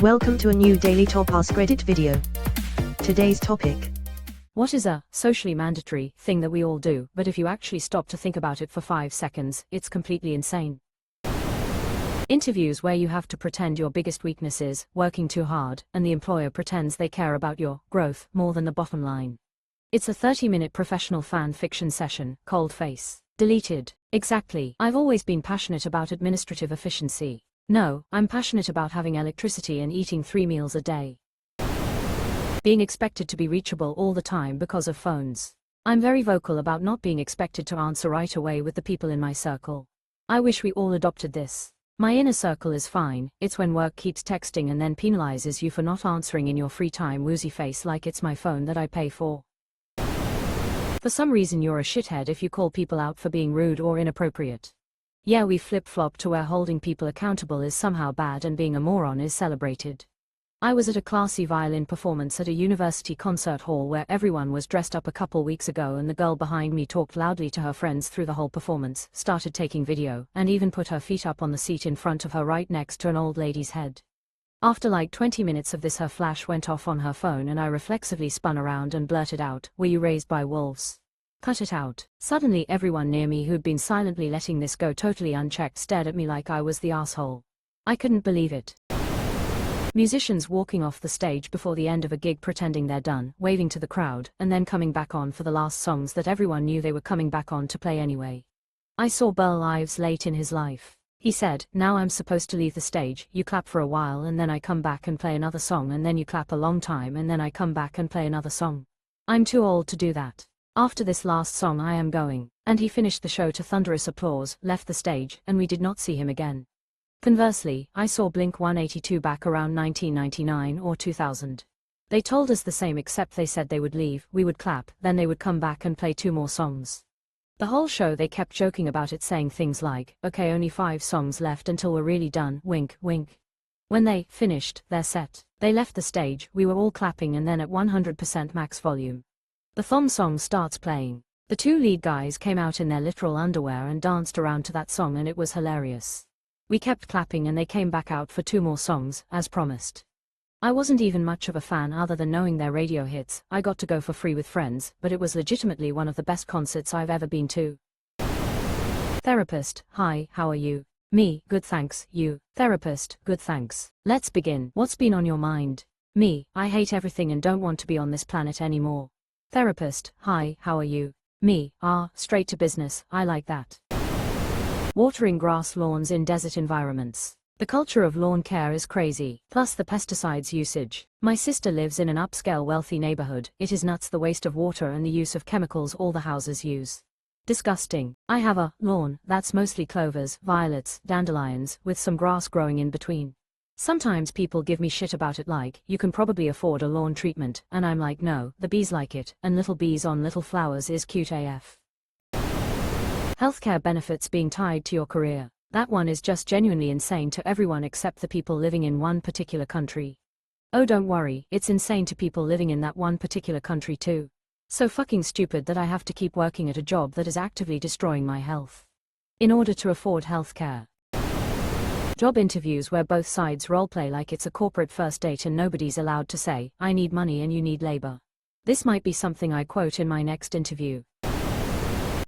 Welcome to a new Daily Top AskReddit video. Today's topic. What is a socially mandatory thing that we all do, but if you actually stop to think about it for 5 seconds, it's completely insane? Interviews where you have to pretend your biggest weakness is working too hard, and the employer pretends they care about your growth more than the bottom line. It's a 30-minute professional fan fiction session, cold face. Deleted. Exactly. I've always been passionate about administrative efficiency. No, I'm passionate about having electricity and eating 3 meals a day. Being expected to be reachable all the time because of phones. I'm very vocal about not being expected to answer right away with the people in my circle. I wish we all adopted this. My inner circle is fine, it's when work keeps texting and then penalizes you for not answering in your free time woozy face like it's my phone that I pay for. For some reason you're a shithead if you call people out for being rude or inappropriate. Yeah, we flip-flop to where holding people accountable is somehow bad and being a moron is celebrated. I was at a classy violin performance at a university concert hall where everyone was dressed up a couple weeks ago, and the girl behind me talked loudly to her friends through the whole performance, started taking video, and even put her feet up on the seat in front of her right next to an old lady's head. After like 20 minutes of this, her flash went off on her phone and I reflexively spun around and blurted out, "Were you raised by wolves? Cut it out." Suddenly everyone near me who'd been silently letting this go totally unchecked stared at me like I was the asshole. I couldn't believe it. Musicians walking off the stage before the end of a gig pretending they're done, waving to the crowd, and then coming back on for the last songs that everyone knew they were coming back on to play anyway. I saw Burl Ives late in his life. He said, "Now I'm supposed to leave the stage, you clap for a while and then I come back and play another song, and then you clap a long time and then I come back and play another song. I'm too old to do that. After this last song I am going." And he finished the show to thunderous applause, left the stage, and we did not see him again. Conversely, I saw Blink-182 back around 1999 or 2000. They told us the same, except they said they would leave, we would clap, then they would come back and play 2 more songs. The whole show they kept joking about it, saying things like, "Okay, only 5 songs left until we're really done, wink, wink." When they finished their set, they left the stage, we were all clapping, and then at 100% max volume, the theme song starts playing. The 2 lead guys came out in their literal underwear and danced around to that song, and it was hilarious. We kept clapping and they came back out for 2 more songs, as promised. I wasn't even much of a fan other than knowing their radio hits. I got to go for free with friends, but it was legitimately one of the best concerts I've ever been to. Therapist: "Hi, how are you?" Me: "Good thanks, you?" Therapist: "Good thanks. Let's begin. What's been on your mind?" Me: "I hate everything and don't want to be on this planet anymore." Therapist: "Hi, how are you?" Me: Straight to business, I like that." Watering grass lawns in desert environments. The culture of lawn care is crazy, plus the pesticides usage. My sister lives in an upscale wealthy neighborhood. It is nuts the waste of water and the use of chemicals all the houses use. Disgusting. I have a lawn that's mostly clovers, violets, dandelions, with some grass growing in between. Sometimes people give me shit about it, like, "You can probably afford a lawn treatment," and I'm like, "No, the bees like it, and little bees on little flowers is cute AF." Healthcare benefits being tied to your career. That one is just genuinely insane to everyone except the people living in one particular country. Oh, don't worry, it's insane to people living in that one particular country too. So fucking stupid that I have to keep working at a job that is actively destroying my health in order to afford healthcare. Job interviews where both sides roleplay like it's a corporate first date and nobody's allowed to say, "I need money and you need labor." This might be something I quote in my next interview.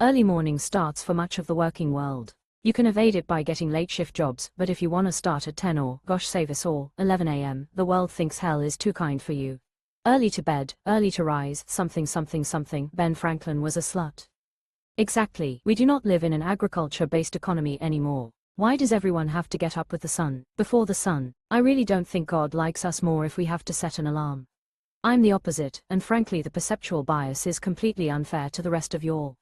Early morning starts for much of the working world. You can evade it by getting late shift jobs, but if you want to start at 10 or, gosh save us all, 11 a.m., the world thinks hell is too kind for you. Early to bed, early to rise, something something something, Ben Franklin was a slut. Exactly. We do not live in an agriculture-based economy anymore. Why does everyone have to get up with the sun, before the sun? I really don't think God likes us more if we have to set an alarm. I'm the opposite, and frankly the perceptual bias is completely unfair to the rest of y'all.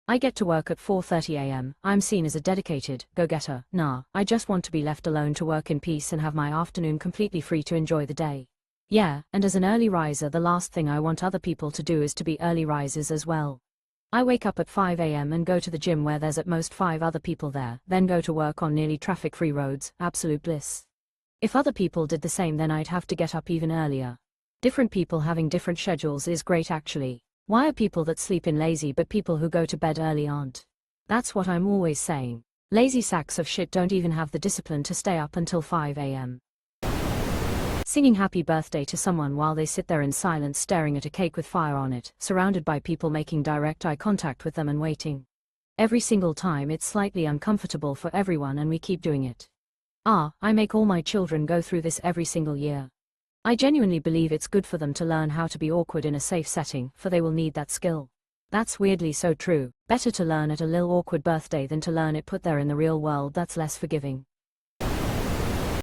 I get to work at 4:30 a.m, I'm seen as a dedicated go-getter. Nah, I just want to be left alone to work in peace and have my afternoon completely free to enjoy the day. Yeah, and as an early riser the last thing I want other people to do is to be early risers as well. I wake up at 5 a.m. and go to the gym where there's at most 5 other people there, then go to work on nearly traffic-free roads, absolute bliss. If other people did the same then I'd have to get up even earlier. Different people having different schedules is great actually. Why are people that sleep in lazy but people who go to bed early aren't? That's what I'm always saying. Lazy sacks of shit don't even have the discipline to stay up until 5 a.m. Singing happy birthday to someone while they sit there in silence staring at a cake with fire on it, surrounded by people making direct eye contact with them and waiting. Every single time it's slightly uncomfortable for everyone and we keep doing it. I make all my children go through this every single year. I genuinely believe it's good for them to learn how to be awkward in a safe setting, for they will need that skill. That's weirdly so true. Better to learn at a little awkward birthday than to learn it put there in the real world that's less forgiving.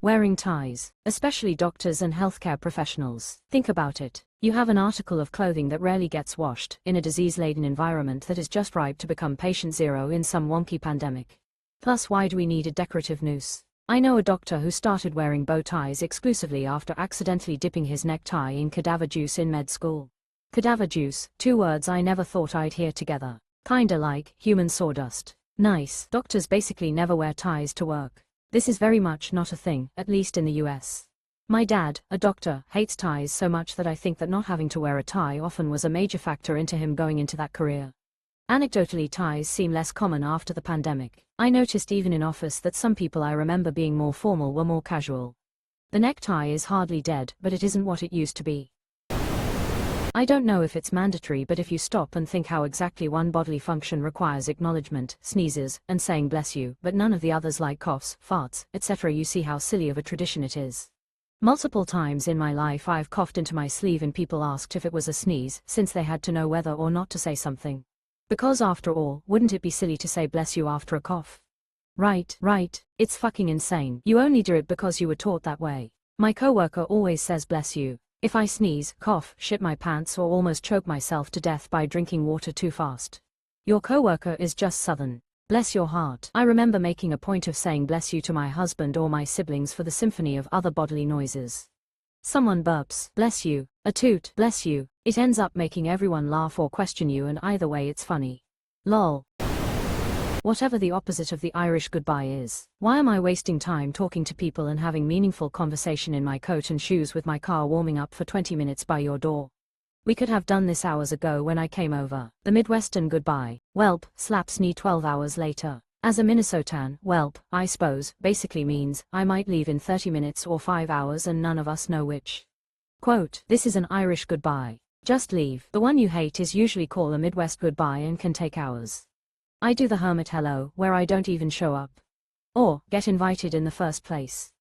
Wearing ties, especially doctors and healthcare professionals. Think about it. You have an article of clothing that rarely gets washed, in a disease-laden environment that is just ripe to become patient zero in some wonky pandemic. Plus, why do we need a decorative noose? I know a doctor who started wearing bow ties exclusively after accidentally dipping his necktie in cadaver juice in med school. Cadaver juice, 2 words I never thought I'd hear together. Kinda like human sawdust. Nice. Doctors basically never wear ties to work. This is very much not a thing, at least in the US. My dad, a doctor, hates ties so much that I think that not having to wear a tie often was a major factor into him going into that career. Anecdotally, ties seem less common after the pandemic. I noticed even in office that some people I remember being more formal were more casual. The necktie is hardly dead, but it isn't what it used to be. I don't know if it's mandatory, but if you stop and think how exactly one bodily function requires acknowledgement, sneezes, and saying bless you, but none of the others like coughs, farts, etc., you see how silly of a tradition it is. Multiple times in my life I've coughed into my sleeve and people asked if it was a sneeze, since they had to know whether or not to say something. Because after all, wouldn't it be silly to say bless you after a cough? Right. It's fucking insane. You only do it because you were taught that way. My coworker always says bless you if I sneeze, cough, shit my pants, or almost choke myself to death by drinking water too fast. Your coworker is just Southern. Bless your heart. I remember making a point of saying bless you to my husband or my siblings for the symphony of other bodily noises. Someone burps, bless you, a toot, bless you. It ends up making everyone laugh or question you, and either way it's funny. Lol. Whatever the opposite of the Irish goodbye is. Why am I wasting time talking to people and having meaningful conversation in my coat and shoes with my car warming up for 20 minutes by your door? We could have done this hours ago when I came over. The Midwestern goodbye, welp, slaps knee 12 hours later. As a Minnesotan, welp, I suppose, basically means, I might leave in 30 minutes or 5 hours and none of us know which. Quote, this is an Irish goodbye. Just leave. The one you hate is usually called a Midwest goodbye and can take hours. I do the hermit hello, where I don't even show up. Or, get invited in the first place.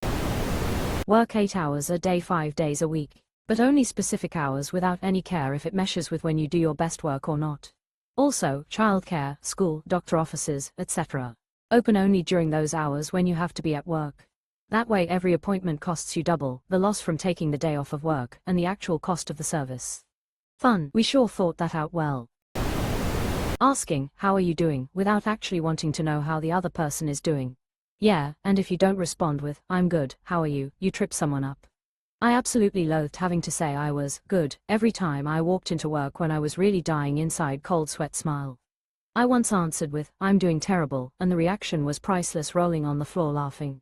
Work 8 hours a day 5 days a week. But only specific hours without any care if it meshes with when you do your best work or not. Also, childcare, school, doctor offices, etc. Open only during those hours when you have to be at work. That way every appointment costs you double, the loss from taking the day off of work, and the actual cost of the service. Fun. We sure thought that out well. Asking, how are you doing, without actually wanting to know how the other person is doing. Yeah, and if you don't respond with, I'm good, how are you, you trip someone up. I absolutely loathed having to say I was good every time I walked into work when I was really dying inside, cold sweat smile. I once answered with, I'm doing terrible, and the reaction was priceless, rolling on the floor laughing.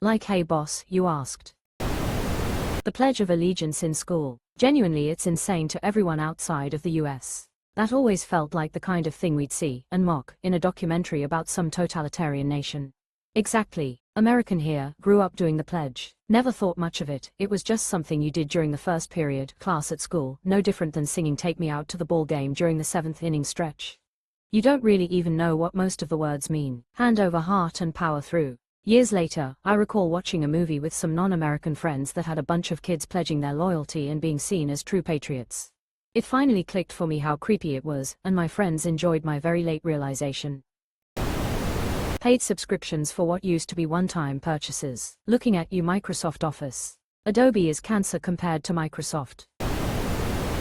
Like, hey boss, you asked. The Pledge of Allegiance in school. Genuinely it's insane to everyone outside of the US. That always felt like the kind of thing we'd see and mock in a documentary about some totalitarian nation. Exactly. American here, grew up doing the pledge. Never thought much of it, it was just something you did during the first period class at school, no different than singing Take Me Out to the Ball Game during the 7th inning stretch. You don't really even know what most of the words mean. Hand over heart and power through. Years later, I recall watching a movie with some non-American friends that had a bunch of kids pledging their loyalty and being seen as true patriots. It finally clicked for me how creepy it was, and my friends enjoyed my very late realization. Paid subscriptions for what used to be one-time purchases. Looking at you, Microsoft Office. Adobe is cancer compared to Microsoft.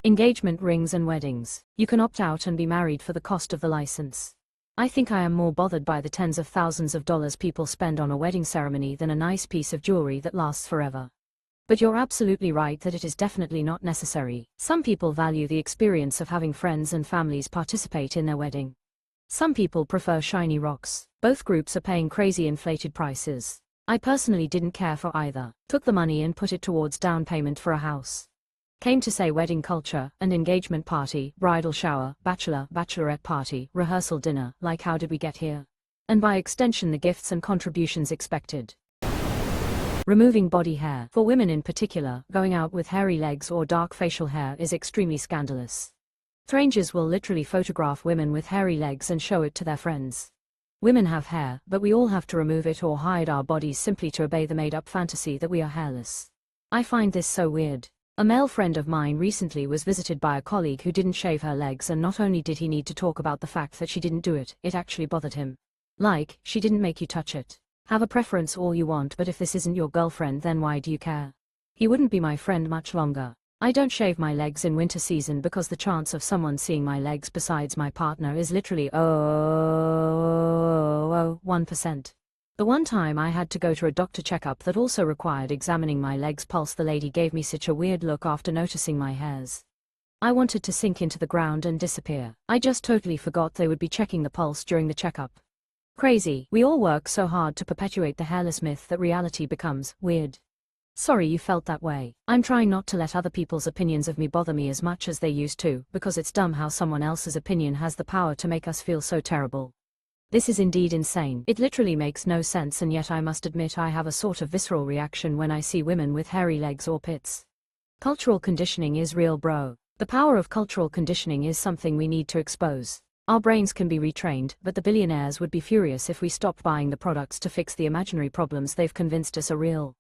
Engagement rings and weddings. You can opt out and be married for the cost of the license. I think I am more bothered by the tens of thousands of dollars people spend on a wedding ceremony than a nice piece of jewelry that lasts forever. But you're absolutely right that it is definitely not necessary. Some people value the experience of having friends and families participate in their wedding. Some people prefer shiny rocks. Both groups are paying crazy inflated prices. I personally didn't care for either. Took the money and put it towards down payment for a house. Came to say wedding culture, and engagement party, bridal shower, bachelor, bachelorette party, rehearsal dinner, like how did we get here? And by extension the gifts and contributions expected. Removing body hair. For women in particular, going out with hairy legs or dark facial hair is extremely scandalous. Strangers will literally photograph women with hairy legs and show it to their friends. Women have hair, but we all have to remove it or hide our bodies simply to obey the made-up fantasy that we are hairless. I find this so weird. A male friend of mine recently was visited by a colleague who didn't shave her legs, and not only did he need to talk about the fact that she didn't do it, it actually bothered him. Like, she didn't make you touch it. Have a preference all you want, but if this isn't your girlfriend, then why do you care? He wouldn't be my friend much longer. I don't shave my legs in winter season because the chance of someone seeing my legs besides my partner is literally 1%. The one time I had to go to a doctor checkup that also required examining my leg's pulse, the lady gave me such a weird look after noticing my hairs. I wanted to sink into the ground and disappear. I just totally forgot they would be checking the pulse during the checkup. Crazy. We all work so hard to perpetuate the hairless myth that reality becomes weird. Sorry you felt that way. I'm trying not to let other people's opinions of me bother me as much as they used to, because it's dumb how someone else's opinion has the power to make us feel so terrible. This is indeed insane. It literally makes no sense, and yet I must admit I have a sort of visceral reaction when I see women with hairy legs or pits. Cultural conditioning is real, bro. The power of cultural conditioning is something we need to expose. Our brains can be retrained, but the billionaires would be furious if we stopped buying the products to fix the imaginary problems they've convinced us are real.